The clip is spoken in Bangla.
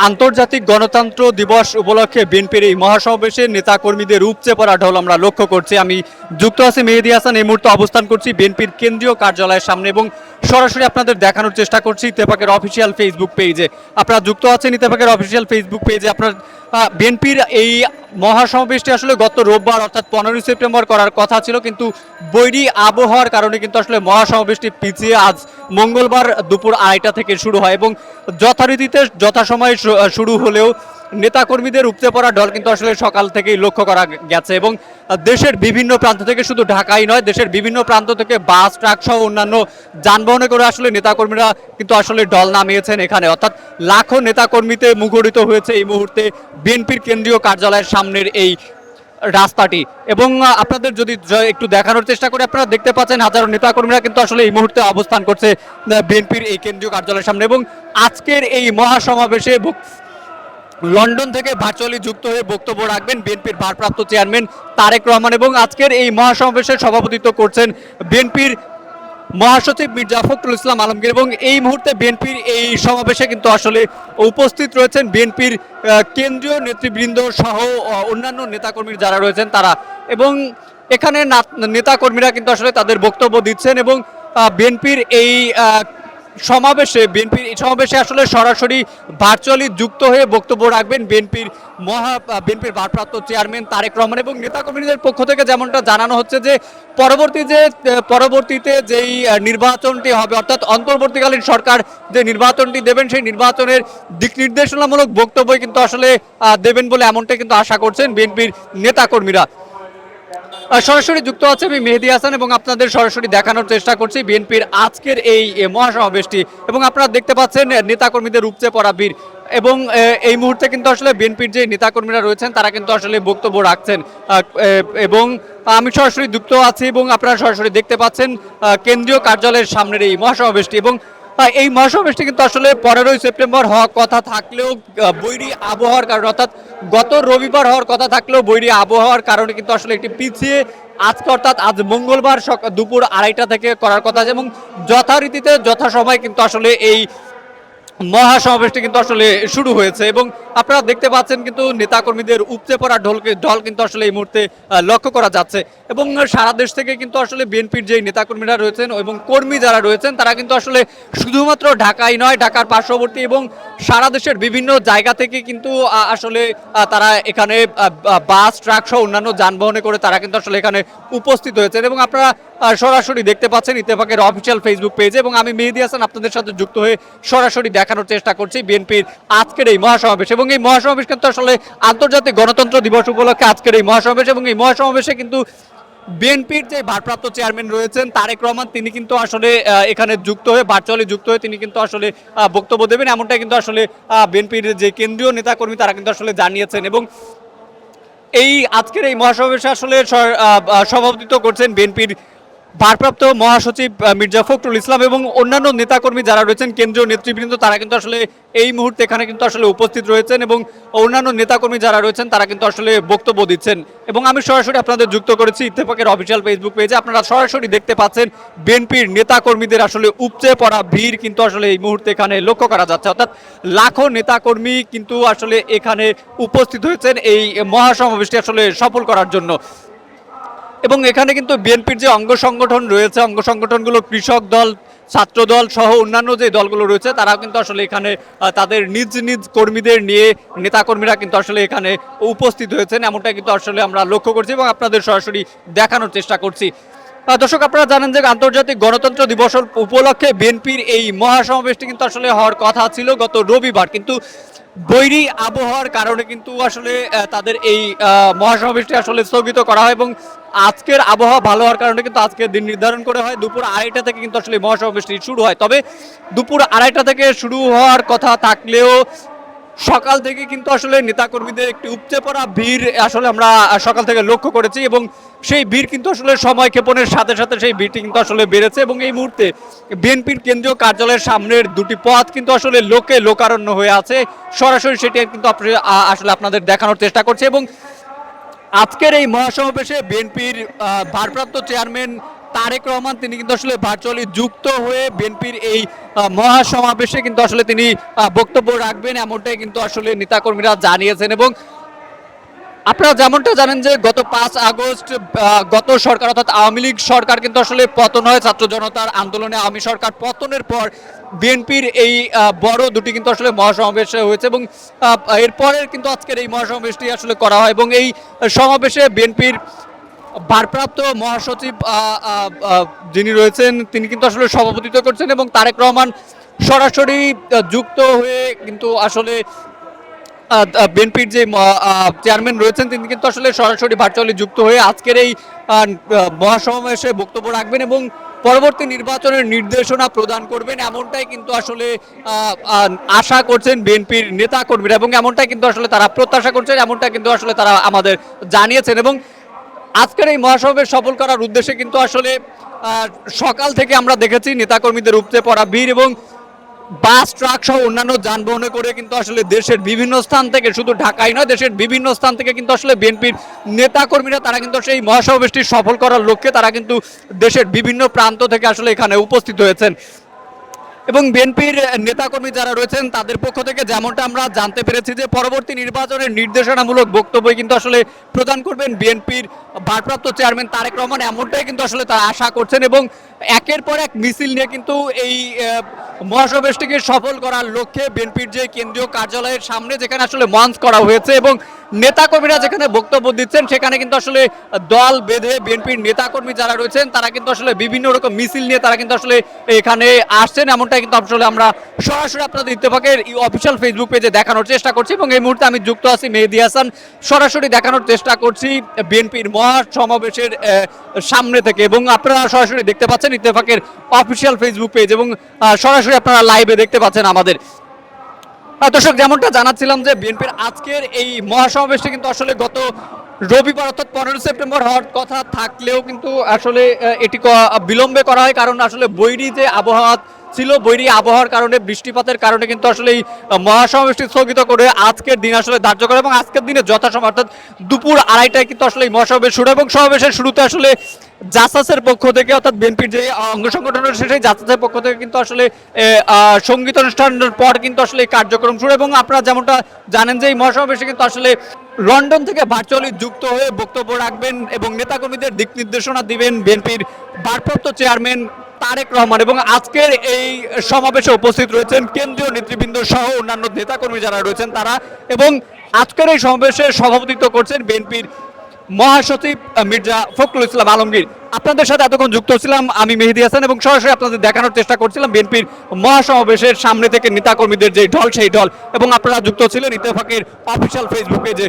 আন্তর্জাতিক গণতন্ত্র দিবস উপলক্ষে বিএনপির এই মহাসমাবেশে নেতাকর্মীদের উপচে পড়া ঢল আমরা লক্ষ্য করছি। আমি যুক্ত আছি মেহেদী হাসান, এই মুহূর্তে অবস্থান করছি বিএনপির কেন্দ্রীয় কার্যালয়ের সামনে এবং সরাসরি আপনাদের দেখানোর চেষ্টা করছি ইত্তেফাকের অফিসিয়াল ফেসবুক পেজে। আপনারা যুক্ত আছেন ইত্তেফাকের অফিসিয়াল ফেসবুক পেজে। আপনার বিএনপির এই মহাসমাবেশটি আসলে গত রোববার অর্থাৎ 15ই সেপ্টেম্বর করার কথা ছিল, কিন্তু বৈরী আবহাওয়ার কারণে কিন্তু আসলে মহাসমাবেশটি পিছিয়ে আজ মঙ্গলবার দুপুর 2:30 থেকে শুরু হয় এবং যথারীতিতে যথাসময়ে শুরু হলেও নেতাকর্মীদের উপচে পড়া ঢল কিন্তু আসলে সকাল থেকেই লক্ষ্য করা গেছে এবং দেশের বিভিন্ন প্রান্ত থেকে, শুধু ঢাকাই নয়, দেশের বিভিন্ন প্রান্ত থেকে বাস, ট্রাক সহ অন্যান্য যানবাহনে করে আসলে নেতাকর্মীরা কিন্তু আসলে ঢল নামিয়েছেন এখানে। অর্থাৎ লাখো নেতাকর্মীতে মুখরিত হয়েছে এই মুহূর্তে বিএনপির কেন্দ্রীয় কার্যালয়ের সামনের এই রাস্তাটি। এবং আপনাদের যদি একটু দেখানোর চেষ্টা করে, আপনারা দেখতে পাচ্ছেন হাজারো নেতাকর্মীরা কিন্তু আসলে এই মুহূর্তে অবস্থান করছে বিএনপির এই কেন্দ্রীয় কার্যালয়ের সামনে। এবং আজকের এই মহাসমাবেশে লন্ডন থেকে ভার্চুয়ালি যুক্ত হয়ে বক্তব্য রাখবেন বিএনপির ভারপ্রাপ্ত চেয়ারম্যান তারেক রহমান এবং আজকের এই মহাসমাবেশে সভাপতিত্ব করছেন বিএনপির মহাসচিব মির্জা ফখরুল ইসলাম আলমগীর। এবং এই মুহূর্তে বিএনপির এই সমাবেশে কিন্তু আসলে উপস্থিত রয়েছেন বিএনপির কেন্দ্রীয় নেতৃবৃন্দ সহ অন্যান্য নেতাকর্মী যারা রয়েছেন তারা। এবং এখানে নেতাকর্মীরা কিন্তু আসলে তাদের বক্তব্য দিচ্ছেন এবং বিএনপির এই সমাবেশে আসলে সরাসরি ভার্চুয়ালি যুক্ত হয়ে বক্তব্য রাখবেন বিএনপির ভারপ্রাপ্ত চেয়ারম্যান তারেক রহমান। এবং নেতাকর্মীদের পক্ষ থেকে যেমনটা জানানো হচ্ছে যে পরবর্তীতে যেই নির্বাচনটি হবে, অর্থাৎ অন্তর্বর্তীকালীন সরকার যে নির্বাচনটি দেবেন সেই নির্বাচনের দিক নির্দেশনামূলক বক্তব্যই কিন্তু আসলে দেবেন বলে এমনটা কিন্তু আশা করছেন বিএনপির নেতাকর্মীরা। সরাসরি যুক্ত আছে আমি মেহেদী হাসান এবং আপনাদের সরাসরি দেখানোর চেষ্টা করছি বিএনপির আজকের এই মহাসমাবেশটি। এবং আপনারা দেখতে পাচ্ছেন নেতাকর্মীদের উপচে পড়া ভিড় এবং এই মুহূর্তে কিন্তু আসলে বিএনপির যে নেতাকর্মীরা রয়েছেন তারা কিন্তু আসলে বক্তব্য রাখছেন এবং আমি সরাসরি যুক্ত আছি এবং আপনারা সরাসরি দেখতে পাচ্ছেন কেন্দ্রীয় কার্যালয়ের সামনের এই মহাসমাবেশটি। এবং এই মহাসমাবেশটি কিন্তু আসলে 15ই সেপ্টেম্বর হওয়ার কথা থাকলেও বৈরী আবহাওয়ার কারণে, অর্থাৎ গত রবিবার হওয়ার কথা থাকলেও বৈরী আবহাওয়ার কারণে কিন্তু আসলে একটি পিছিয়ে আজকে অর্থাৎ আজ মঙ্গলবার দুপুর 2:30 থেকে করার কথা আছে। এবং যথারীতিতে যথাসময়ে কিন্তু আসলে এই মহাসমাবেশটি কিন্তু আসলে শুরু হয়েছে এবং আপনারা দেখতে পাচ্ছেন কিন্তু নেতাকর্মীদের উপচে পড়া ঢল কিন্তু আসলে এই মুহূর্তে লক্ষ্য করা যাচ্ছে। এবং সারা দেশ থেকে কিন্তু আসলে বিএনপির যে নেতাকর্মীরা রয়েছেন এবং কর্মী যারা রয়েছেন তারা কিন্তু আসলে শুধুমাত্র ঢাকাই নয়, ঢাকার পার্শ্ববর্তী এবং সারা দেশের বিভিন্ন জায়গা থেকে কিন্তু আসলে তারা এখানে বাস, ট্রাক সহ অন্যান্য যানবাহনে করে তারা কিন্তু আসলে এখানে উপস্থিত হয়েছেন। এবং আপনারা সরাসরি দেখতে পাচ্ছেন ইত্তেফাকের অফিসিয়াল ফেসবুক পেজে এবং আমি মেহেদী হাসান আপনাদের সাথে যুক্ত হয়ে সরাসরি দেখানোর চেষ্টা করছি বিএনপির আজকের এই মহাসমাবেশ। এবং এই মহাসমাবেশ কিন্তু আসলে আন্তর্জাতিক গণতন্ত্র দিবস উপলক্ষে আজকের এই মহাসমাবেশ এবং এই মহাসমাবেশে কিন্তু বিএনপির যে ভারপ্রাপ্ত চেয়ারম্যান রয়েছেন তারেক রহমান তিনি কিন্তু আসলে এখানে যুক্ত হয়ে ভার্চুয়ালি যুক্ত হয়ে তিনি কিন্তু আসলে বক্তব্য দেবেন, এমনটাই কিন্তু আসলে বিএনপির যে কেন্দ্রীয় নেতাকর্মী তারা কিন্তু আসলে জানিয়েছেন। এবং এই আজকের এই মহাসমাবেশে আসলে সভাপতিত্ব করছেন বিএনপির ভারপ্রাপ্ত মহাসচিব মির্জা ফখরুল ইসলাম এবং অন্যান্য নেতাকর্মী যারা রয়েছেন কেন্দ্রীয় নেতৃবৃন্দ তারা কিন্তু আসলে এই মুহূর্তে এখানে কিন্তু আসলে উপস্থিত রয়েছেন এবং অন্যান্য নেতাকর্মী যারা রয়েছেন তারা কিন্তু আসলে বক্তব্য দিচ্ছেন। এবং আমি সরাসরি আপনাদের যুক্ত করেছি ইত্তেফাকের অফিসিয়াল ফেসবুক পেজে। আপনারা সরাসরি দেখতে পাচ্ছেন বিএনপির নেতাকর্মীদের আসলে উপচে পড়া ভিড় কিন্তু আসলে এই মুহূর্তে এখানে লক্ষ্য করা যাচ্ছে, অর্থাৎ লাখো নেতাকর্মী কিন্তু আসলে এখানে উপস্থিত হয়েছেন এই মহাসমাবেশটি আসলে সফল করার জন্য। এবং এখানে কিন্তু বিএনপির যে অঙ্গ সংগঠন রয়েছে, অঙ্গ সংগঠনগুলো কৃষক দল, ছাত্র দল সহ অন্যান্য যে দলগুলো রয়েছে তারাও কিন্তু আসলে এখানে তাদের নিজ নিজ কর্মীদের নিয়ে নেতাকর্মীরা কিন্তু আসলে এখানে উপস্থিত হয়েছেন, এমনটা কিন্তু আসলে আমরা লক্ষ্য করছি এবং আপনাদের সরাসরি দেখানোর চেষ্টা করছি। দর্শক, আপনারা জানেন যে আন্তর্জাতিক গণতন্ত্র দিবস উপলক্ষে বিএনপির এই মহাসমাবেশটি কিন্তু আসলে হওয়ার কথা ছিল গত রবিবার, কিন্তু বৈরী আবহাওয়ার কারণে কিন্তু আসলে তাদের এই মহাসমাবেশটি আসলে স্থগিত করা হয় এবং আজকের আবহাওয়া ভালো হওয়ার কারণে কিন্তু আজকের দিন নির্ধারণ করা হয় দুপুর 2:30 থেকে কিন্তু আসলে মহাসমাবেশটি শুরু হয়। তবে দুপুর 2:30 থেকে শুরু হওয়ার কথা থাকলেও সকাল থেকে কিন্তু আসলে নেতাকর্মীদের একটি উপচে পড়া ভিড় আসলে আমরা সকাল থেকে লক্ষ্য করেছি এবং সেই ভিড় কিন্তু আসলে সময় ক্ষেপণের সাথে সাথে সেই ভিড়টি কিন্তু আসলে বেড়েছে। এবং এই মুহূর্তে বিএনপির কেন্দ্রীয় কার্যালয়ের সামনের দুটি পথ কিন্তু আসলে লোকারণ্য হয়ে আছে, সরাসরি সেটি কিন্তু আসলে আপনাদের দেখানোর চেষ্টা করছে। এবং আজকের এই মহাসমাবেশে বিএনপির ভারপ্রাপ্ত চেয়ারম্যান তারেক রহমান তিনি কিন্তু আসলে ভার্চুয়ালি যুক্ত হয়ে বিএনপির এই মহাসমাবেশে কিন্তু আসলে তিনি বক্তব্য রাখবেন, এমনটাই কিন্তু আসলে নেতাকর্মীরা জানিয়েছেন। এবং আপনারা যেমনটা জানেন যে গত 5 আগস্ট গত সরকার অর্থাৎ আওয়ামী লীগ সরকার কিন্তু আসলে পতন হয় ছাত্র জনতার আন্দোলনে। আওয়ামী সরকার পতনের পর বিএনপির এই বড় দুটি কিন্তু আসলে মহাসমাবেশ হয়েছে এবং এরপরের কিন্তু আজকের এই মহাসমাবেশটি আসলে করা হয় এবং এই সমাবেশে বিএনপির ভারপ্রাপ্ত মহাসচিব যিনি রয়েছেন তিনি কিন্তু আসলে সভাপতিত্ব করছেন এবং তারেক রহমান সরাসরি যুক্ত হয়ে কিন্তু আসলে বিএনপির যে চেয়ারম্যান রয়েছেন তিনি কিন্তু আসলে সরাসরি ভার্চুয়ালি যুক্ত হয়ে আজকের এই মহাসমাবেশে বক্তব্য রাখবেন এবং পরবর্তী নির্বাচনের নির্দেশনা প্রদান করবেন, এমনটাই কিন্তু আসলে আশা করছেন বিএনপির নেতা কর্মীরা এবং এমনটাই কিন্তু আসলে তারা প্রত্যাশা করছেন, এমনটা কিন্তু আসলে তারা আমাদের জানিয়েছেন। এবং আজকের এই মহাসমাবেশ সফল করার উদ্দেশ্যে কিন্তু আসলে সকাল থেকে আমরা দেখেছি নেতাকর্মীদের উপচে পড়া ভিড় এবং বাস ট্রাক সহ অন্যান্য যানবাহনে করে কিন্তু আসলে দেশের বিভিন্ন স্থান থেকে, শুধু ঢাকায় নয় দেশের বিভিন্ন স্থান থেকে কিন্তু আসলে বিএনপির নেতাকর্মীরা তারা কিন্তু সেই মহাসমাবেশটি সফল করার লক্ষ্যে তারা কিন্তু দেশের বিভিন্ন প্রান্ত থেকে আসলে এখানে উপস্থিত হয়েছেন। এবং বিএনপির নেতাকর্মী যারা রয়েছেন তাদের পক্ষ থেকে যেমনটা আমরা জানতে পেরেছি যে পরবর্তী নির্বাচনের নির্দেশনামূলক বক্তব্য কিন্তু আসলে প্রদান করবেন বিএনপির ভারপ্রাপ্ত চেয়ারম্যান তারেক রহমান, এমনটাই কিন্তু আসলে তারা আশা করছেন। এবং একের পর এক মিছিল নিয়ে কিন্তু এই মহাসমাবেশটিকে সফল করার লক্ষ্যে বিএনপির যে কেন্দ্রীয় কার্যালয়ের সামনে যেখানে আসলে মঞ্চ করা হয়েছে এবং নেতাকর্মীরা যেখানে বক্তব্য দিচ্ছেন সেখানে কিন্তু আসলে দল বেঁধে বিএনপির নেতাকর্মী যারা রয়েছেন তারা কিন্তু আসলে বিভিন্ন রকম মিছিল নিয়ে তারা কিন্তু আসলে এখানে আসছেন, এমনটাই কিন্তু আসলে আমরা সরাসরি আপনাদের ইত্তেফাকের অফিসিয়াল ফেসবুক পেজে দেখানোর চেষ্টা করছি। এবং এই মুহূর্তে আমি যুক্ত আছি মেহেদী হাসান, সরাসরি দেখানোর চেষ্টা করছি বিএনপির মহাসমাবেশের সামনে থেকে এবং আপনারা সরাসরি দেখতে পাচ্ছেন ইত্তেফাকের অফিসিয়াল ফেসবুক পেজ এবং সরাসরি আপনারা লাইভে দেখতে পাচ্ছেন আমাদের। দর্শক যেমনটা জানাচ্ছিলাম যে বিএনপির আজকের এই মহাসমাবেশটি কিন্তু আসলে গত রবিবার অর্থাৎ 15 সেপ্টেম্বর হওয়ার কথা থাকলেও কিন্তু আসলে এটি বিলম্বে করা হয়, কারণ আসলে বৈরী যে আবহাওয়া ছিল, বৈরী আবহাওয়ার কারণে বৃষ্টিপাতের কারণে কিন্তু আসলে এই মহাসমাবেশটি স্থগিত করে আজকের দিন আসলে ধার্য করে এবং আজকের দিনে যথাসময় অর্থাৎ দুপুর 2:30টায় কিন্তু আসলে এই মহাসমাবেশ শুরু এবং সমাবেশের শুরুতে আসলে জাসাসের পক্ষ থেকে অর্থাৎ বিএনপির যে অঙ্গ সংগঠনের শেষে জাসাসের পক্ষ থেকে কিন্তু আসলে সঙ্গীত অনুষ্ঠানের পর কিন্তু আসলে এই কার্যক্রম শুরু। এবং আপনারা যেমনটা জানেন যে এই মহাসমাবেশে কিন্তু আসলে লন্ডন থেকে ভার্চুয়ালি যুক্ত হয়ে বক্তব্য রাখবেন এবং নেতাকর্মীদের দিক নির্দেশনা দিবেন বিএনপির ভারপ্রাপ্ত চেয়ারম্যান তারেক রহমান। এবং আজকের এই সমাবেশে উপস্থিত রয়েছেন কেন্দ্রীয় নেতৃবৃন্দ সহ অন্যান্য নেতাকর্মী যারা রয়েছেন তারা, এবং আজকের এই সমাবেশে সভাপতিত্ব করছেন বিএনপির মহাসচিব মির্জা ফখরুল ইসলাম আলমগীর। আপনাদের সাথে এতক্ষণ যুক্ত ছিলাম আমি মেহেদী হাসান এবং সরাসরি আপনাদের দেখানোর চেষ্টা করছিলাম বিএনপির মহাসমাবেশের সামনে থেকে নেতাকর্মীদের যে ঢল সেই ঢল, এবং আপনারা যুক্ত ছিলেন ইত্তেফাকের অফিসিয়াল ফেসবুক পেজে।